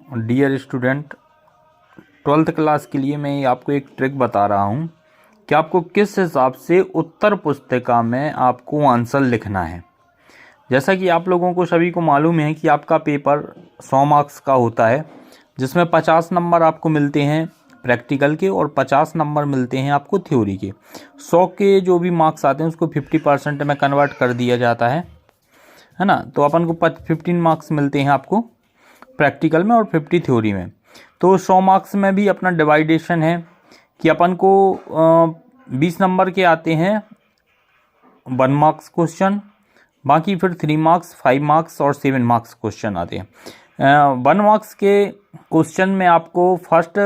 Dear student, 12th class के लिए मैं आपको एक ट्रिक बता रहा हूँ कि आपको किस हिसाब से उत्तर पुस्तिका में आपको आंसर लिखना है। जैसा कि आप लोगों को सभी को मालूम है कि आपका पेपर 100 मार्क्स का होता है, जिसमें 50 नंबर आपको मिलते हैं प्रैक्टिकल के और 50 नंबर मिलते हैं आपको थ्योरी के। 100 के जो भी मार्क्स आते हैं उसको 50% में कन्वर्ट कर दिया जाता है ना। तो अपन को 15 मार्क्स मिलते हैं आपको प्रैक्टिकल में और 50 थ्योरी में। तो 100 मार्क्स में भी अपना डिवाइडेशन है कि अपन को 20 नंबर के आते हैं 1 मार्क्स क्वेश्चन, बाकी फिर 3 मार्क्स, 5 मार्क्स और 7 मार्क्स क्वेश्चन आते हैं। 1 मार्क्स के क्वेश्चन में आपको फर्स्ट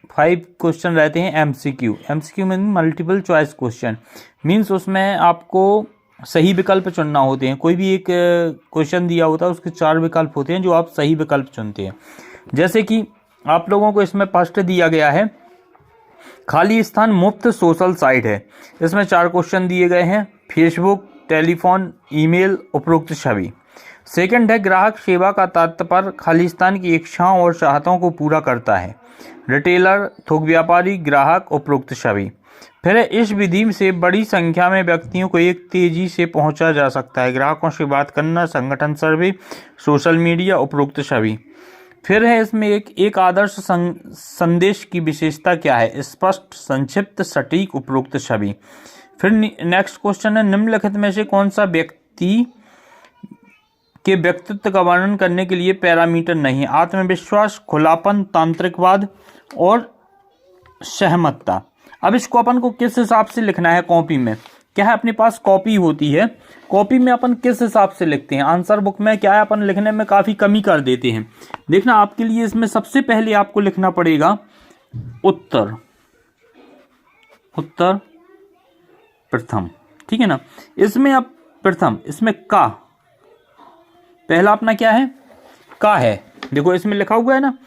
5 क्वेश्चन रहते हैं एमसीक्यू। एमसीक्यू में मल्टीपल चॉइस क्वेश्चन मीन्स उसमें आपको सही विकल्प चुनना होते हैं। कोई भी एक क्वेश्चन दिया होता है, उसके 4 विकल्प होते हैं जो आप सही विकल्प चुनते हैं। जैसे कि आप लोगों को इसमें फर्स्ट दिया गया है खाली स्थान मुफ्त सोशल साइट है। इसमें 4 क्वेश्चन दिए गए हैं, फेसबुक, टेलीफोन, ईमेल, उपरोक्त छवि। सेकंड है ग्राहक सेवा का तात्पर्य खाली स्थान की इच्छाओं और चाहतों को पूरा करता है। रिटेलर, थोक व्यापारी, ग्राहक, उपरोक्त छवि। फिर इस विधि से बड़ी संख्या में व्यक्तियों को एक तेजी से पहुंचा जा सकता है। ग्राहकों से बात करना, संगठन सर्वे, सोशल मीडिया, उपरोक्त छवि। फिर है इसमें एक आदर्श संदेश की विशेषता क्या है? स्पष्ट, संक्षिप्त, सटीक, उपरोक्त छवि। फिर नेक्स्ट क्वेश्चन है निम्नलिखित में से कौन सा व्यक्ति के व्यक्तित्व का वर्णन करने के लिए पैरामीटर नहीं? आत्मविश्वास, खुलापन, तांत्रिकवाद और सहमतता। अब इसको अपन को किस हिसाब से लिखना है? कॉपी में क्या है, अपने पास कॉपी होती है, कॉपी में अपन किस हिसाब से लिखते हैं? आंसर बुक में क्या है, अपन लिखने में काफ़ी कमी कर देते हैं। देखना आपके लिए इसमें सबसे पहले आपको लिखना पड़ेगा उत्तर प्रथम, ठीक है ना। इसमें अब प्रथम, इसमें का पहला अपना क्या है? का है। देखो इसमें लिखा हुआ है ना,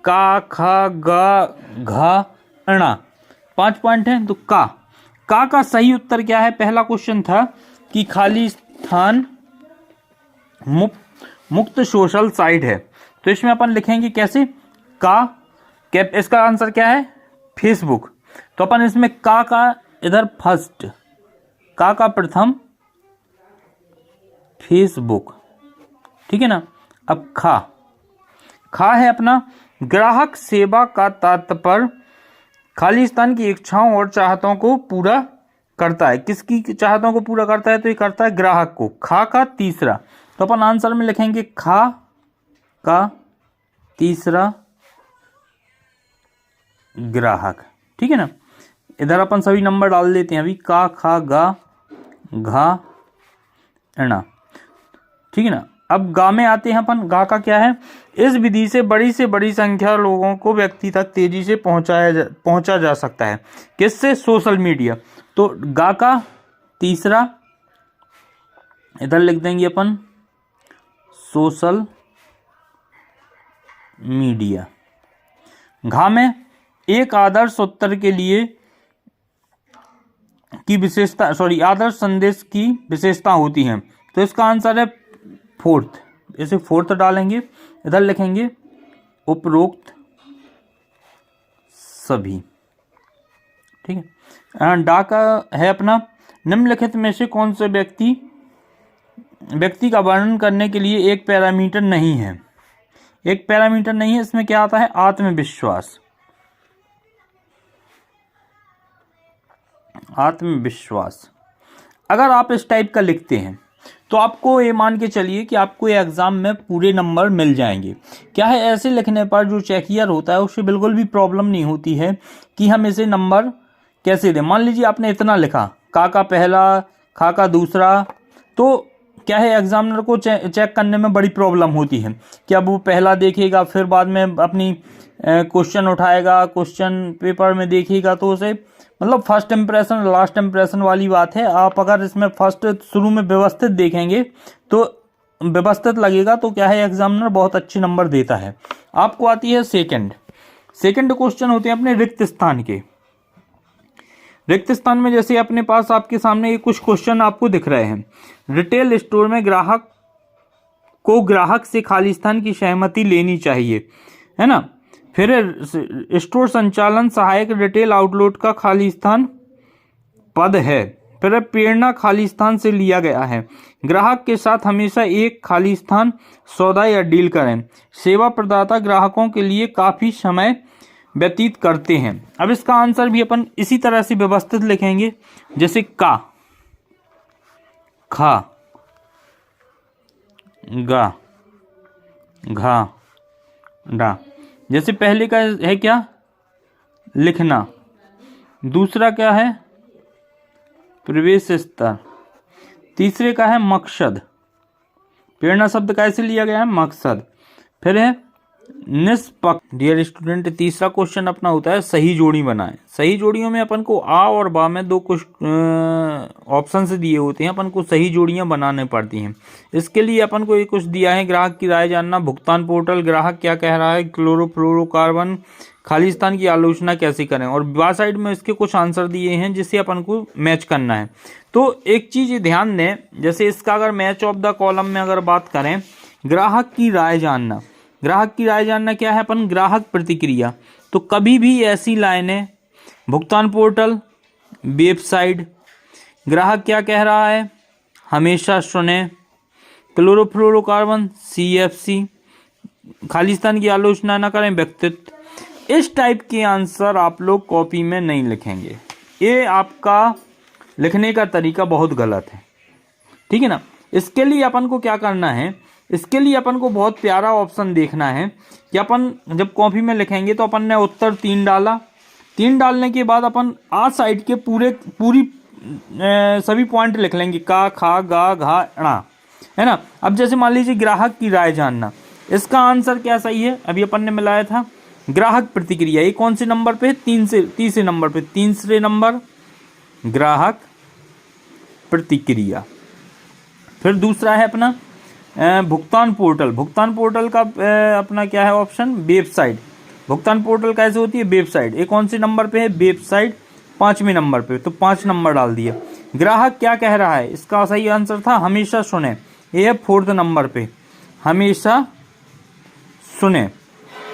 का, खा, गा, घा, अणा, 5 पॉइंट हैं। तो का सही उत्तर क्या है? पहला क्वेश्चन था कि खाली स्थान मुक्त सोशल साइट है। तो इसमें अपन लिखेंगे कैसे? इसका आंसर क्या है? फेसबुक। तो अपन इसमें का इधर फर्स्ट, का प्रथम फेसबुक, ठीक है ना। अब खा है अपना ग्राहक सेवा का तात्पर्य खाली स्थान की इच्छाओं और चाहतों को पूरा करता है। किसकी चाहतों को पूरा करता है? तो ये करता है ग्राहक को। खा का तीसरा, तो अपन आंसर में लिखेंगे खा का तीसरा ग्राहक, ठीक है ना। इधर अपन सभी नंबर डाल देते हैं अभी, का, खा, गा, घा, अणा, ठीक है ना। अब गा में आते हैं अपन। गा का क्या है? इस विधि से बड़ी संख्या लोगों को व्यक्ति तक तेजी से पहुंचा जा सकता है। किससे? Social media. तो गा का तीसरा इधर लिख देंगे अपन सोशल मीडिया। घा में एक आदर्श उत्तर के लिए की विशेषता, आदर्श संदेश की विशेषता होती है। तो इसका आंसर है फोर्थ। इसे फोर्थ डालेंगे, इधर लिखेंगे उपरोक्त सभी, ठीक है। डा का है अपना निम्नलिखित में से कौन से व्यक्ति का वर्णन करने के लिए एक पैरामीटर नहीं है? एक पैरामीटर नहीं है। इसमें क्या आता है? आत्मविश्वास। अगर आप इस टाइप का लिखते हैं तो आपको ये मान के चलिए कि आपको ये एग्जाम में पूरे नंबर मिल जाएंगे। क्या है, ऐसे लिखने पर जो चेकियर होता है उससे बिल्कुल भी प्रॉब्लम नहीं होती है कि हम इसे नंबर कैसे दें। मान लीजिए आपने इतना लिखा, का पहला, खा का दूसरा, तो क्या है एग्जामिनर को चेक करने में बड़ी प्रॉब्लम होती है कि अब वो पहला देखेगा, फिर बाद में अपनी क्वेश्चन उठाएगा, क्वेश्चन पेपर में देखेगा, तो उसे मतलब फर्स्ट इंप्रेशन लास्ट इंप्रेशन वाली बात है। आप अगर इसमें फर्स्ट शुरू में व्यवस्थित देखेंगे तो व्यवस्थित लगेगा, तो क्या है एग्जामिनर बहुत अच्छे नंबर देता है। आपको आती है सेकंड क्वेश्चन होते हैं अपने रिक्त स्थान के। रिक्त स्थान में जैसे अपने पास आपके सामने कुछ क्वेश्चन आपको दिख रहे हैं। रिटेल स्टोर में ग्राहक को ग्राहक से खालिस्तान की सहमति लेनी चाहिए, है ना। फिर स्टोर संचालन सहायक रिटेल आउटलेट का खालिस्तान पद है। फिर प्रेरणा खालिस्तान से लिया गया है। ग्राहक के साथ हमेशा एक खालिस्तान सौदा या डील करें। सेवा प्रदाता ग्राहकों के लिए काफी समय व्यतीत करते हैं। अब इसका आंसर भी अपन इसी तरह से व्यवस्थित लिखेंगे, जैसे का, खा, गा, घा, डा। जैसे पहले का है क्या, लिखना। दूसरा क्या है, प्रवेश स्तर। तीसरे का है मकसद। प्रेरणा शब्द कैसे लिया गया है, मकसद। फिर है निष्पक्ष। डियर स्टूडेंट, तीसरा क्वेश्चन अपना होता है सही जोड़ी बनाएं। सही जोड़ियों में अपन को आ और बा में दो कुछ ऑप्शन से दिए होते हैं, अपन को सही जोड़ियां बनाने पड़ती हैं। इसके लिए अपन को ये कुछ दिया है, ग्राहक की राय जानना, भुगतान पोर्टल, ग्राहक क्या कह रहा है, क्लोरोफ्लोरोकार्बन, खालिस्तान की आलोचना कैसे करें, और बा साइड में इसके कुछ आंसर दिए हैं जिससे अपन को मैच करना है। तो एक चीज ध्यान दें, जैसे इसका अगर मैच ऑफ द कॉलम में अगर बात करें, ग्राहक की राय जानना, ग्राहक की राय जानना क्या है अपन, ग्राहक प्रतिक्रिया। तो कभी भी ऐसी लाइनें, भुगतान पोर्टल, वेबसाइट, ग्राहक क्या कह रहा है, हमेशा सुने, क्लोरोफ्लोरोकार्बन, CFC, खालिस्तान की आलोचना न करें, व्यक्तित्व। इस टाइप के आंसर आप लोग कॉपी में नहीं लिखेंगे। ये आपका लिखने का तरीका बहुत गलत है, ठीक है ना। इसके लिए अपन को क्या करना है, इसके लिए अपन को बहुत प्यारा ऑप्शन देखना है कि अपन जब कॉपी में लिखेंगे तो अपन ने उत्तर 3 डाला। 3 डालने के बाद अपन आ साइड के पूरी सभी पॉइंट लिख लेंगे, का, खा, गा, घा, णा, है ना। अब जैसे मान लीजिए ग्राहक की राय जानना, इसका आंसर क्या सही है, अभी अपन ने मिलाया था ग्राहक प्रतिक्रिया। ये कौन से नंबर पे, तीसरे नंबर पे, तीसरे नंबर ग्राहक प्रतिक्रिया। फिर दूसरा है अपना भुगतान पोर्टल। भुगतान पोर्टल का अपना क्या है ऑप्शन, वेबसाइट। भुगतान पोर्टल कैसे होती है, वेबसाइट। ये कौन से नंबर पे है, वेबसाइट 5वें नंबर पे, तो 5 नंबर डाल दिया। ग्राहक क्या कह रहा है, इसका सही आंसर था हमेशा सुने, ये है 4th नंबर पे, हमेशा सुने।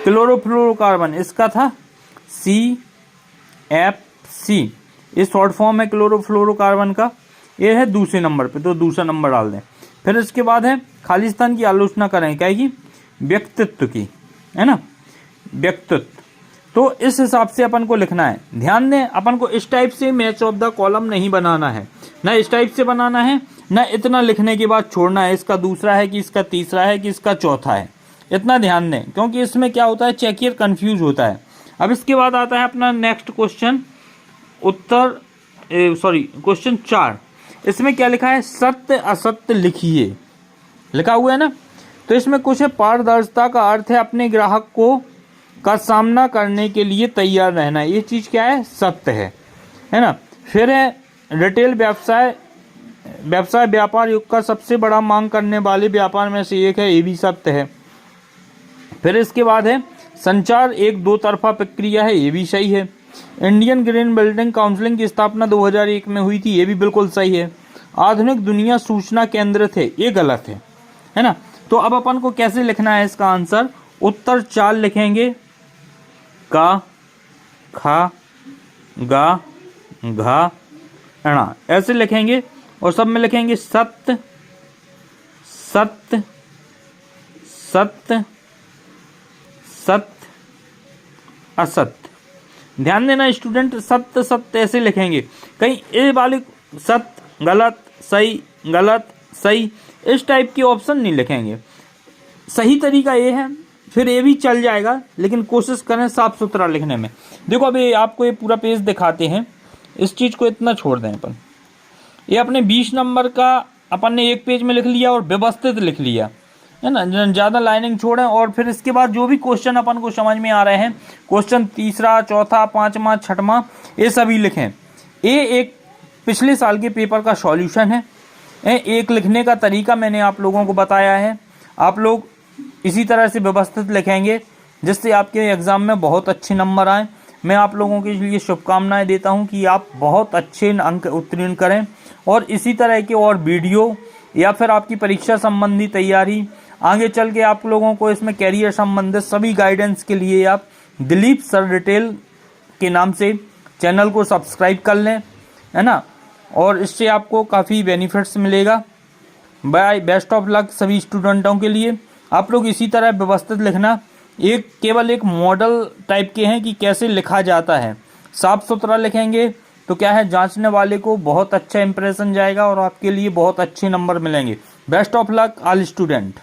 क्लोरोफ्लोरोकार्बन, इसका था CFC, ये शॉर्ट फॉर्म है क्लोरोफ्लोरोकार्बन का, ये है दूसरे नंबर पे, तो दूसरा नंबर डाल दें। फिर इसके बाद है खालिस्तान की आलोचना करें, क्या की, व्यक्तित्व की, है ना, व्यक्तित्व। तो इस हिसाब से अपन को लिखना है। ध्यान दें, अपन को इस टाइप से मैच ऑफ द कॉलम नहीं बनाना है, ना इस टाइप से बनाना है, ना इतना लिखने के बाद छोड़ना है, इसका दूसरा है कि इसका तीसरा है कि इसका चौथा है, इतना ध्यान दें, क्योंकि इसमें क्या होता है, चेकियर कंफ्यूज होता है। अब इसके बाद आता है अपना नेक्स्ट क्वेश्चन, क्वेश्चन 4। इसमें क्या लिखा है, सत्य असत्य लिखिए, लिखा हुआ है ना। तो इसमें कुछ है, पारदर्शिता का अर्थ है अपने ग्राहक का सामना करने के लिए तैयार रहना, ये चीज क्या है, सत्य है ना। फिर है रिटेल व्यवसाय व्यापार युग का सबसे बड़ा मांग करने वाले व्यापार में से एक है, ये भी सत्य है। फिर इसके बाद है संचार एक दो तरफा प्रक्रिया है, ये भी सही है। इंडियन ग्रीन बिल्डिंग काउंसिल की स्थापना 2001 में हुई थी, ये भी बिल्कुल सही है। आधुनिक दुनिया सूचना केंद्रित है, ये गलत है ना। तो अब अपन को कैसे लिखना है इसका आंसर, उत्तर 4 लिखेंगे, का, खा, गा, घा, णा, ऐसे लिखेंगे और सब में लिखेंगे सत्य सत्य सत्य सत्य असत्य। ध्यान देना स्टूडेंट, सत्य सत्य ऐसे लिखेंगे, कहीं ए वाले सत्य गलत सही गलत सही इस टाइप के ऑप्शन नहीं लिखेंगे। सही तरीका ये है, फिर ये भी चल जाएगा, लेकिन कोशिश करें साफ सुथरा लिखने में। देखो अभी आपको ये पूरा पेज दिखाते हैं, इस चीज को इतना छोड़ दें अपन। ये अपने 20 नंबर का अपन ने एक पेज में लिख लिया और व्यवस्थित लिख लिया, है ना, ज़्यादा लाइनिंग छोड़ें। और फिर इसके बाद जो भी क्वेश्चन अपन को समझ में आ रहे हैं, क्वेश्चन तीसरा चौथा पांचवा छठवां, ये सभी लिखें। ये एक पिछले साल के पेपर का सॉल्यूशन है, एक लिखने का तरीका मैंने आप लोगों को बताया है। आप लोग इसी तरह से व्यवस्थित लिखेंगे जिससे आपके एग्ज़ाम में बहुत अच्छे नंबर आए। मैं आप लोगों के लिए शुभकामनाएं देता हूं कि आप बहुत अच्छे अंक उत्तीर्ण करें, और इसी तरह के और वीडियो या फिर आपकी परीक्षा संबंधी तैयारी, आगे चल के आप लोगों को इसमें कैरियर संबंधित सभी गाइडेंस के लिए आप दिलीप सर डिटेल के नाम से चैनल को सब्सक्राइब कर लें, है ना, और इससे आपको काफ़ी बेनिफिट्स मिलेगा। बाय, बेस्ट ऑफ लक सभी स्टूडेंटों के लिए। आप लोग इसी तरह व्यवस्थित लिखना, केवल एक मॉडल टाइप के हैं कि कैसे लिखा जाता है। साफ सुथरा लिखेंगे तो क्या है, जांचने वाले को बहुत अच्छा इंप्रेशन जाएगा और आपके लिए बहुत अच्छे नंबर मिलेंगे। Best of luck all student.